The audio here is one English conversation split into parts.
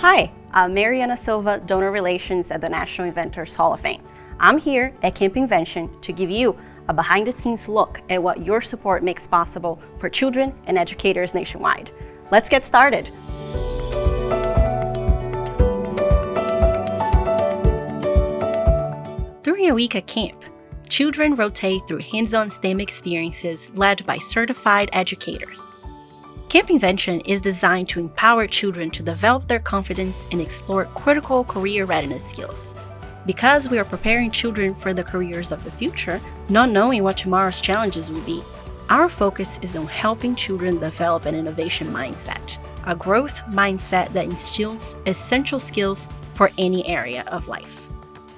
Hi, I'm Mariana Silva, Donor Relations at the National Inventors Hall of Fame. I'm here at Camp Invention to give you a behind-the-scenes look at what your support makes possible for children and educators nationwide. Let's get started. During a week at camp, children rotate through hands-on STEM experiences led by certified educators. Camp Invention is designed to empower children to develop their confidence and explore critical career readiness skills. Because we are preparing children for the careers of the future, not knowing what tomorrow's challenges will be, our focus is on helping children develop an innovation mindset, a growth mindset that instills essential skills for any area of life.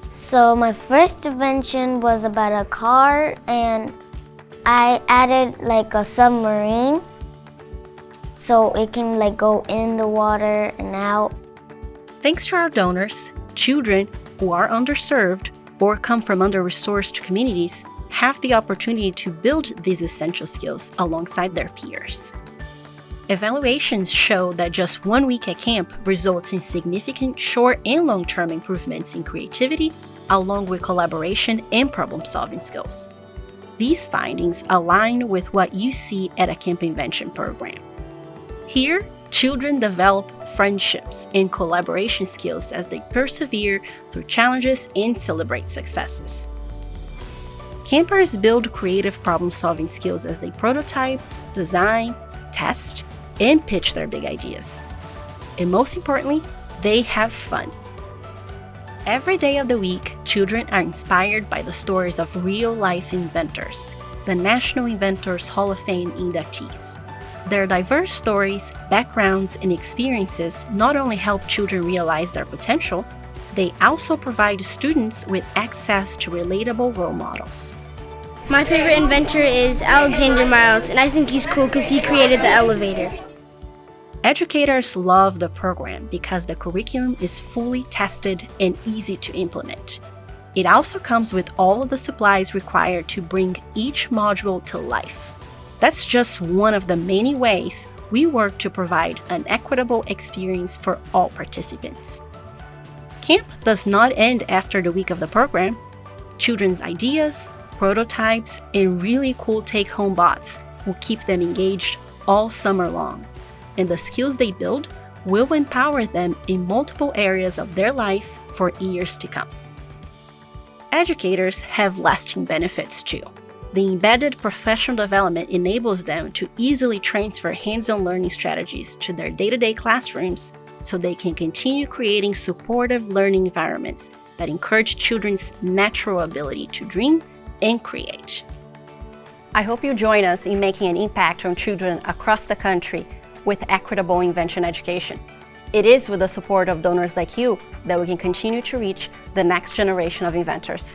So my first invention was about a car, and I added like a submarine so it can go in the water and out. Thanks to our donors, children who are underserved or come from under-resourced communities have the opportunity to build these essential skills alongside their peers. Evaluations show that just 1 week at camp results in significant short and long-term improvements in creativity, along with collaboration and problem-solving skills. These findings align with what you see at a Camp Invention program. Here, children develop friendships and collaboration skills as they persevere through challenges and celebrate successes. Campers build creative problem-solving skills as they prototype, design, test, and pitch their big ideas. And most importantly, they have fun. Every day of the week, children are inspired by the stories of real-life inventors, the National Inventors Hall of Fame inductees. Their diverse stories, backgrounds, and experiences not only help children realize their potential, they also provide students with access to relatable role models. My favorite inventor is Alexander Miles, and I think he's cool because he created the elevator. Educators love the program because the curriculum is fully tested and easy to implement. It also comes with all of the supplies required to bring each module to life. That's just one of the many ways we work to provide an equitable experience for all participants. Camp does not end after the week of the program. Children's ideas, prototypes, and really cool take-home bots will keep them engaged all summer long, and the skills they build will empower them in multiple areas of their life for years to come. Educators have lasting benefits too. The embedded professional development enables them to easily transfer hands-on learning strategies to their day-to-day classrooms so they can continue creating supportive learning environments that encourage children's natural ability to dream and create. I hope you join us in making an impact on children across the country with equitable invention education. It is with the support of donors like you that we can continue to reach the next generation of inventors.